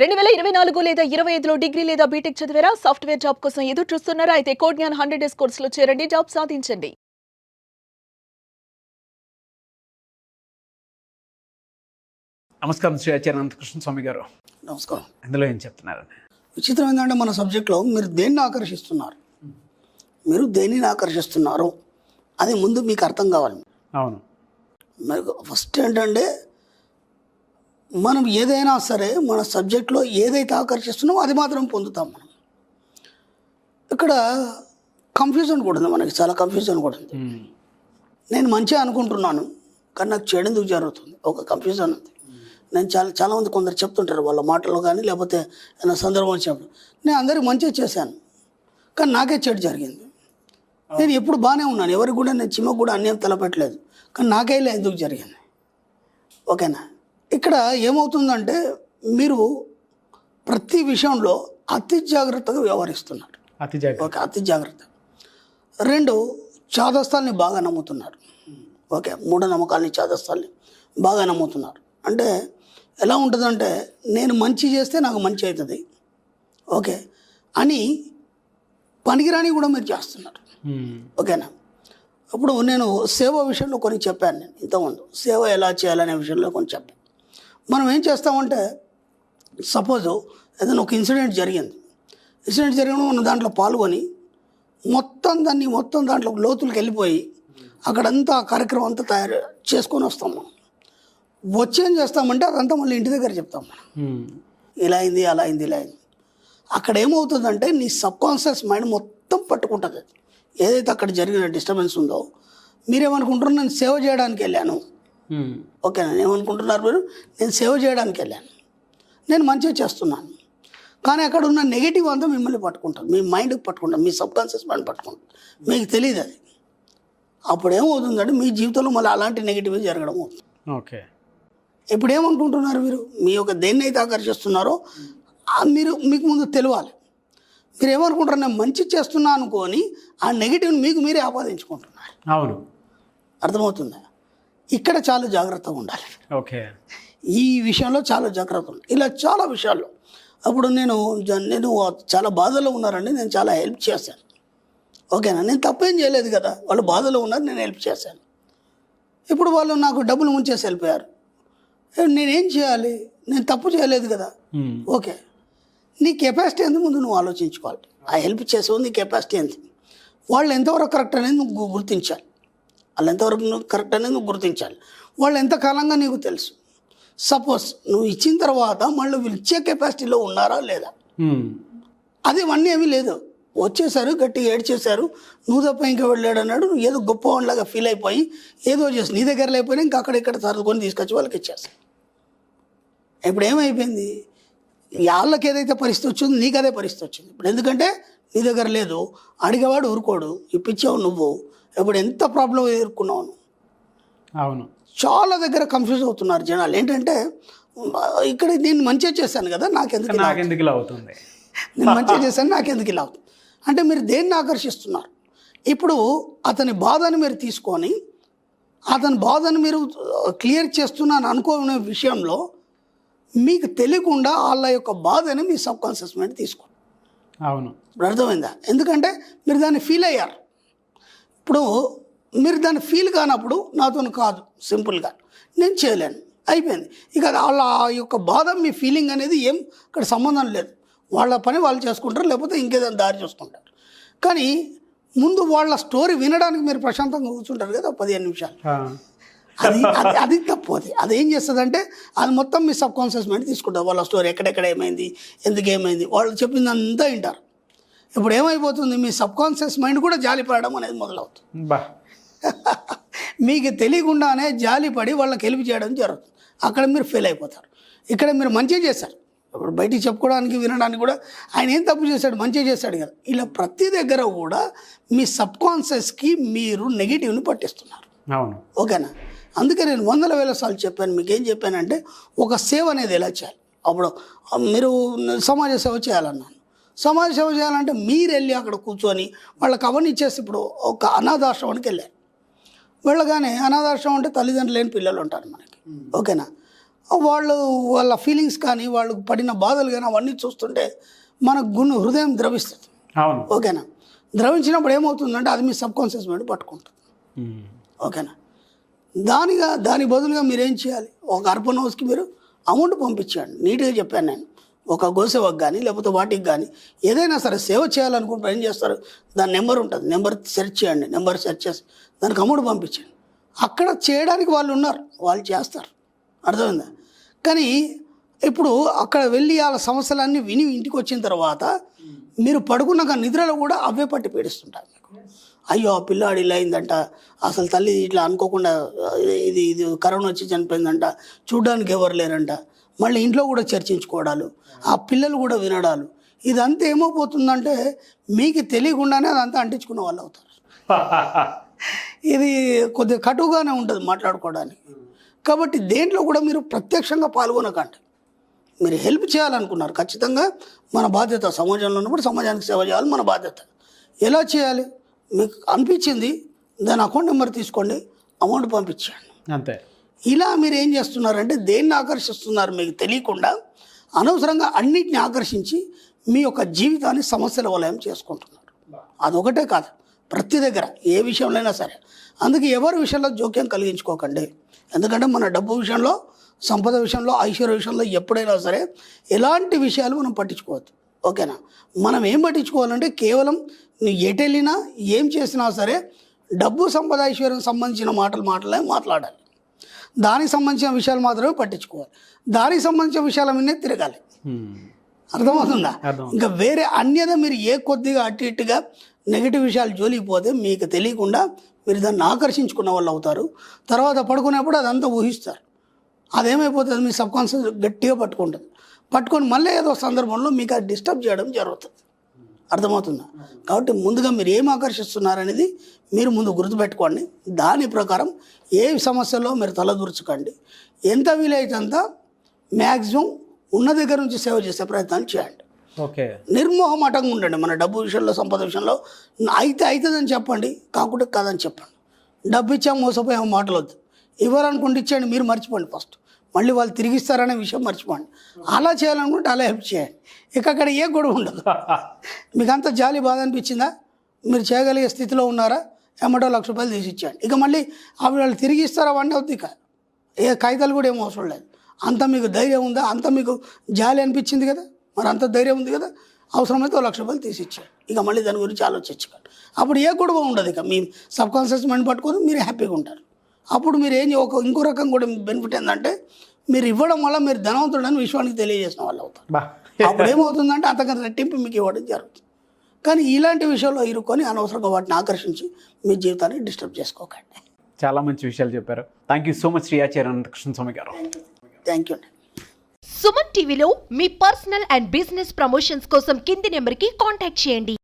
2024 లేదా 25లో డిగ్రీ లేదా బీటెక్ చదివారా? సాఫ్ట్‌వేర్ జాబ్ కోసం ఎదురు చూస్తున్నారా? అయితే కోడ్ జ్ఞాన్ 100 డేస్ కోర్సులో చేరండి, జాబ్ సాధించండి. నమస్కారం శ్రీ ఆచార్య అనంతకృష్ణ స్వామి గారు. నమస్కారం. ఇందులో ఏం చెప్తున్నారు? విచిత్రం ఏంటంటే మన సబ్జెక్ట్లో మీరు దేన్ని ఆకర్షిస్తున్నారు, మీరు దేనిని ఆకర్షిస్తున్నారు అది ముందు మీకు అర్థం కావాలి. అవును. మరి ఫస్ట్ ఏంటంటే మనం ఏదైనా సరే మన సబ్జెక్ట్లో ఏదైతే ఆకర్షిస్తున్నామో అది మాత్రం పొందుతాం మనం. ఇక్కడ కన్ఫ్యూజన్ కూడా ఉంది, మనకి చాలా కన్ఫ్యూజన్ కూడా ఉంది. నేను మంచిగా అనుకుంటున్నాను కానీ నాకు చెడు ఎందుకు జరుగుతుంది, ఒక కన్ఫ్యూజన్ ఉంది. నేను చాలామంది కొందరు చెప్తుంటారు వాళ్ళ మాటల్లో కానీ లేకపోతే ఏదైనా సందర్భం చెప్పడం, నేను అందరికి మంచిగా చేశాను కానీ నాకే చెడు జరిగింది. నేను ఎప్పుడు బాగానే ఉన్నాను, ఎవరికి కూడా నేను చిమ్మకు కూడా అన్యాయం తలపెట్టలేదు, కానీ నాకే ఇలా ఎందుకు జరిగింది. ఓకేనా? ఇక్కడ ఏమవుతుందంటే మీరు ప్రతి విషయంలో అతి జాగ్రత్తగా వ్యవహరిస్తున్నారు. ఓకే, అతి జాగ్రత్త. రెండు, చాదస్తాల్ని బాగా నమ్ముతున్నారు. ఓకే, మూఢనమ్మకాలని చాదస్తాల్ని బాగా నమ్ముతున్నారు. అంటే ఎలా ఉంటుందంటే నేను మంచి చేస్తే నాకు మంచి అవుతుంది ఓకే అని పనికిరాని కూడా మీరు చేస్తున్నారు. ఓకేనా? ఇప్పుడు నేను సేవ విషయంలో కొన్ని చెప్పాను, నేను ఇంతకుముందు సేవ ఎలా చేయాలనే విషయంలో కొన్ని చెప్పాను. మనం ఏం చేస్తామంటే సపోజ్ ఏదైనా ఒక ఇన్సిడెంట్ జరిగినప్పుడు మనం దాంట్లో పాల్గొని మొత్తం దాంట్లో లోతులకు వెళ్ళిపోయి అక్కడంతా ఆ కార్యక్రమం అంతా తయారు చేసుకొని వస్తాం. మనం వచ్చేం చేస్తామంటే అదంతా మళ్ళీ ఇంటి దగ్గర చెప్తాం మనం, ఇలా అయింది అలా అయింది ఇలా అయింది. అక్కడ ఏమవుతుందంటే నీ సబ్కాన్షియస్ మైండ్ మొత్తం పట్టుకుంటుంది. అది ఏదైతే అక్కడ జరిగిన డిస్టర్బెన్స్ ఉందో మీరేమనుకుంటున్నారు, నేను సేవ చేయడానికి వెళ్ళాను. ఓకేనా? ఏమనుకుంటున్నారు మీరు, నేను సేవ చేయడానికి వెళ్ళాను, నేను మంచిగా చేస్తున్నాను. కానీ అక్కడ ఉన్న నెగిటివ్ అంతా మిమ్మల్ని పట్టుకుంటారు, మీ మైండ్కి పట్టుకుంటారు, మీ సబ్కాన్షియస్ మైండ్ పట్టుకుంటారు, మీకు తెలియదు అది. అప్పుడు ఏమవుతుందంటే మీ జీవితంలో మళ్ళీ అలాంటి నెగిటివ్ జరగడం అవుతుంది. ఓకే. ఇప్పుడు ఏమనుకుంటున్నారు మీరు, మీ యొక్క దేన్ని అయితే ఆకర్షిస్తున్నారో మీకు ముందు తెలియాలి. మీరు ఏమనుకుంటారు, నేను మంచి చేస్తున్నా అనుకొని ఆ నెగిటివ్ని మీకు మీరే ఆపాదించుకుంటున్నారు. అవును, అర్థమవుతుందా? ఇక్కడ చాలా జాగ్రత్తగా ఉండాలి. ఓకే, ఈ విషయంలో చాలా జాగ్రత్త ఉండాలి. ఇలా చాలా విషయాల్లో అప్పుడు నేను చాలా బాధలో ఉన్నారండి, నేను చాలా హెల్ప్ చేశాను. ఓకేనా? నేను తప్పేం చేయలేదు కదా, వాళ్ళు బాధలో ఉన్నారు, నేను హెల్ప్ చేశాను. ఇప్పుడు వాళ్ళు నాకు డబ్బులు ముంచేసి వెళ్ళిపోయారు, నేనేం చేయాలి, నేను తప్పు చేయలేదు కదా. ఓకే, నీ కెపాసిటీ ఎంత ముందు నువ్వు ఆలోచించుకోవాలి. ఆ హెల్ప్ చేసే నీ కెపాసిటీ ఎంత, వాళ్ళు ఎంతవరకు కరెక్ట్ అనేది నువ్వు గుర్తించాలి. వాళ్ళు ఎంతవరకు నువ్వు కరెక్ట్ అనేది నువ్వు గుర్తించాలి. వాళ్ళు ఎంతకాలంగా నీకు తెలుసు. సపోజ్ నువ్వు ఇచ్చిన తర్వాత మళ్ళీ వీళ్ళు ఇచ్చే కెపాసిటీలో ఉన్నారా లేదా, అది ఇవన్నీ ఏమీ లేదు. వచ్చేసారు, గట్టిగా ఏడ్చేశారు, నువ్వు తప్ప ఇంకా వెళ్ళాడు అన్నాడు, నువ్వు ఏదో గొప్పవాళ్ళలాగా ఫీల్ అయిపోయి ఏదో చేసి నీ దగ్గర లేకపోయినా ఇంకా అక్కడిక్కడ సర్దుకొని తీసుకొచ్చి వాళ్ళకి ఇచ్చేస్తాను. ఇప్పుడు ఏమైపోయింది, వాళ్ళకి ఏదైతే పరిస్థితి వచ్చిందో నీకు అదే పరిస్థితి వచ్చింది. ఇప్పుడు ఎందుకంటే నీ దగ్గర లేదు, అడిగేవాడు ఊరుకోడు, ఇప్పించావు నువ్వు. ఇప్పుడు ఎంత ప్రాబ్లం ఎదుర్కొన్నావు. అవును, చాలా దగ్గర కన్ఫ్యూజ్ అవుతున్నారు జనాలు. ఏంటంటే ఇక్కడ నేను మంచిగా చేశాను కదా, నాకెందుకు ఇలా అవుతుంది, నేను మంచిగా చేశాను నాకెందుకు ఇలా అవుతుంది అంటే మీరు దేన్ని ఆకర్షిస్తున్నారు. ఇప్పుడు అతని బాధను మీరు తీసుకొని అతని బాధను మీరు క్లియర్ చేస్తున్నాను అనుకునే విషయంలో మీకు తెలియకుండా వాళ్ళ యొక్క బాధని మీ సబ్కాన్షియస్ మైండ్ తీసుకోండి. అవును, ఇప్పుడు అర్థమైందా? ఎందుకంటే మీరు దాన్ని ఫీల్ అయ్యారు. ఇప్పుడు మీరు దాన్ని ఫీల్ కానప్పుడు నాతో కాదు, సింపుల్గా నేను చేయలేను, అయిపోయింది. ఇక వాళ్ళ యొక్క బాధ మీ ఫీలింగ్ అనేది ఏం ఇక్కడ సంబంధం లేదు. వాళ్ళ పని వాళ్ళు చేసుకుంటారు, లేకపోతే ఇంకేదైనా దారి చూసుకుంటారు. కానీ ముందు వాళ్ళ స్టోరీ వినడానికి మీరు ప్రశాంతంగా కూర్చుంటారు కదా 15 నిమిషాలు, అది తప్పు. అదేం చేస్తుందంటే అది మొత్తం మీ సబ్కాన్షియస్ మైండ్ తీసుకుంటారు. వాళ్ళ స్టోరీ ఎక్కడెక్కడ ఏమైంది, ఎందుకు ఏమైంది, వాళ్ళు చెప్పిందంతా వింటారు. ఇప్పుడు ఏమైపోతుంది, మీ సబ్కాన్షియస్ మైండ్ కూడా జాలిపడడం అనేది మొదలవుతుంది. మీకు తెలియకుండానే జాలిపడి వాళ్ళకి హెల్ప్ చేయడం జరుగుతుంది. అక్కడ మీరు ఫెయిల్ అయిపోతారు. ఇక్కడ మీరు మంచిగా చేశారు, ఇప్పుడు బయటికి చెప్పుకోవడానికి వినడానికి కూడా ఆయన ఏం తప్పు చేశాడు, మంచిగా చేశాడు కదా. ఇలా ప్రతి దగ్గర కూడా మీ సబ్కాన్షియస్కి మీరు నెగిటివ్ని పట్టిస్తున్నారు. అవును, ఓకేనా? అందుకే నేను 100,000 సార్లు చెప్పాను. మీకు ఏం చెప్పానంటే ఒక సేవ అనేది ఎలా చేయాలి. అప్పుడు మీరు సమాజ సేవ చేయాలన్నాను. సమాజ సేవ చేయాలంటే మీరు వెళ్ళి అక్కడ కూర్చొని వాళ్ళకి అవన్నీ ఇచ్చేసి, ఇప్పుడు ఒక అనాథాశ్రమానికి వెళ్ళారు. వెళ్ళగానే అనాథాశ్రమం అంటే తల్లిదండ్రులు లేని పిల్లలు ఉంటారు మనకి. ఓకేనా? వాళ్ళ ఫీలింగ్స్ కానీ వాళ్ళు పడిన బాధలు కానీ అవన్నీ చూస్తుంటే మన హృదయం ద్రవిస్తుంది. అవును. ఓకేనా? ద్రవించినప్పుడు ఏమవుతుందంటే అది మీ సబ్ కాన్షియస్ మైండ్ పట్టుకుంటుంది. ఓకేనా? దాని బదులుగా మీరు ఏం చేయాలి? ఒక అర్బన్ హౌస్కి మీరు అమౌంట్ పంపించండి. నీట్గా చెప్పాను నేను. ఒక గోసేవకు కానీ లేకపోతే వాటికి కానీ ఏదైనా సరే సేవ చేయాలనుకుంటే ఏం చేస్తారు? దాని నెంబర్ ఉంటుంది, నెంబర్ సెర్చ్ చేయండి. నెంబర్ సెర్చ్ చేసి దానికి అమౌంట్ పంపించండి. అక్కడ చేయడానికి వాళ్ళు ఉన్నారు, వాళ్ళు చేస్తారు. అర్థమైందా? కానీ ఇప్పుడు అక్కడ వెళ్ళి వాళ్ళ సమస్యలన్నీ విని ఇంటికి వచ్చిన తర్వాత మీరు పడుకున్నాక నిద్రలో కూడా అవే పట్టి పీడిస్తుంటారు మీకు. అయ్యో ఆ పిల్లాడు ఇలా అయిందంట, అసలు తల్లి ఇట్లా అనుకోకుండా ఇది కరోనా వచ్చి చనిపోయిందంట, చూడ్డానికి ఎవరు లేరంట, మళ్ళీ ఇంట్లో కూడా చర్చించుకోవడాలు, ఆ పిల్లలు కూడా వినడాలు, ఇదంతా ఏమైపోతుందంటే మీకు తెలియకుండానే అదంతా అంటించుకున్న వాళ్ళు అవుతారు. ఇది కొద్దిగా కటువుగానే ఉంటుంది మాట్లాడుకోవడానికి. కాబట్టి దేంట్లో కూడా మీరు ప్రత్యక్షంగా పాల్గొనకండి. మీరు హెల్ప్ చేయాలనుకున్నారు, ఖచ్చితంగా మన బాధ్యత. సమాజంలో ఉన్నప్పుడు సమాజానికి సేవ చేయాలి, మన బాధ్యత. ఎలా చేయాలి? మీకు అనిపించింది దాని అకౌంట్ నెంబర్ తీసుకోండి, అమౌంట్ పంపించండి, అంతే. ఇలా మీరు ఏం చేస్తున్నారంటే దేన్ని ఆకర్షిస్తున్నారు మీకు తెలియకుండా, అనవసరంగా అన్నిటిని ఆకర్షించి మీ యొక్క జీవితాన్ని సమస్యల వలయం చేసుకుంటున్నారు. అదొకటే కాదు, ప్రతి దగ్గర ఏ విషయంలో అయినా సరే. అందుకే ఎవరి విషయంలో జోక్యం కలిగించుకోకండి. ఎందుకంటే మన డబ్బు విషయంలో, సంపద విషయంలో, ఐశ్వర్య విషయంలో ఎప్పుడైనా సరే ఎలాంటి విషయాలు మనం పట్టించుకోవద్దు. ఓకేనా? మనం ఏం పట్టించుకోవాలంటే కేవలం నువ్వు ఎటెళ్ళినా ఏం చేసినా సరే డబ్బు, సంపద, ఐశ్వర్యం సంబంధించిన మాటలే మాట్లాడాలి. దానికి సంబంధించిన విషయాలు మాత్రమే పట్టించుకోవాలి. దానికి సంబంధించిన విషయాల మీదే తిరగాలి. అర్థమవుతుందా? ఇంకా వేరే అన్యద మీరు ఏ కొద్దిగా అటు ఇటుగా నెగిటివ్ విషయాలు జోలిపోతే మీకు తెలియకుండా మీరు దాన్ని ఆకర్షించుకున్న వాళ్ళు అవుతారు. తర్వాత పడుకునేప్పుడు అదంతా ఊహిస్తారు. అదేమైపోతుంది? మీ సబ్ కాన్షియస్ గట్టిగా పట్టుకొని మళ్ళీ ఏదో సందర్భంలో మీకు అది డిస్టర్బ్ చేయడం జరుగుతుంది. అర్థమవుతుందా? కాబట్టి ముందుగా మీరు ఏం ఆకర్షిస్తున్నారనేది మీరు ముందు గుర్తుపెట్టుకోండి. దాని ప్రకారం ఏ సమస్యలో మీరు తలదూర్చకండి. ఎంత వీలైతే అంత మ్యాక్సిమం ఉన్న దగ్గర నుంచి సేవ చేసే ప్రయత్నాలు చేయండి. ఓకే. నిర్మోహమాటంగా ఉండండి. మన డబ్బు విషయంలో, సంపద విషయంలో అవుతుందని చెప్పండి, కాకుంటే కాదని చెప్పండి. డబ్బు ఇచ్చాము మోసపోయాము మాటలు వద్దు. ఇవ్వాలనుకుంటే ఇచ్చేయండి, మీరు మర్చిపోండి ఫస్ట్. మళ్ళీ వాళ్ళు తిరిగి ఇస్తారనే విషయం మర్చిపోండి. అలా చేయాలనుకుంటే అలా హెల్ప్ చేయండి. ఇక అక్కడ ఏ గొడవ ఉండదు. మీకు అంత జాలి బాధ అనిపించిందా? మీరు చేయగలిగే స్థితిలో ఉన్నారా? ఎమ్మటో ₹1,00,000 తీసి ఇచ్చేయండి. ఇక మళ్ళీ అవి వాళ్ళు తిరిగి ఇస్తారా అవన్నీ అవుతుంది. ఇక ఏ కాగితాలు కూడా ఏం అవసరం లేదు. అంత మీకు ధైర్యం ఉందా? అంత మీకు జాలి అనిపించింది కదా, మరి అంత ధైర్యం ఉంది కదా, అవసరమైతే ₹1,00,000 తీసి ఇచ్చేయండి. ఇక మళ్ళీ దాని గురించి ఆలోచించకండి. అప్పుడు ఏ గొడవ ఉండదు. ఇక మీ సబ్ కాన్షియస్ మైండ్ పట్టుకొని మీరు హ్యాపీగా ఉంటారు. అప్పుడు మీరు ఇంకో రకం కూడా బెనిఫిట్ ఏంటంటే మీరు ఇవ్వడం వల్ల మీరు ధనవంతుడని విశ్వానికి తెలియజేసిన వాళ్ళు అవుతారు. అప్పుడు ఏమవుతుందంటే అంతకంత రెట్టింపు మీకు ఇవ్వడం జరుగుతుంది. కానీ ఇలాంటి విషయంలో ఇరుక్కొని అనవసరంగా వాటిని ఆకర్షించి మీ జీవితాన్ని డిస్టర్బ్ చేసుకోకండి. చాలా మంచి విషయాలు చెప్పారు. Thank you so much Shri Acharya Anantakrishna Swami garu. Thank you అండి. సుమన్ టీవీలో మీ పర్సనల్ అండ్ బిజినెస్ ప్రమోషన్స్ కోసం కింది నెంబర్కి కాంటాక్ట్ చేయండి.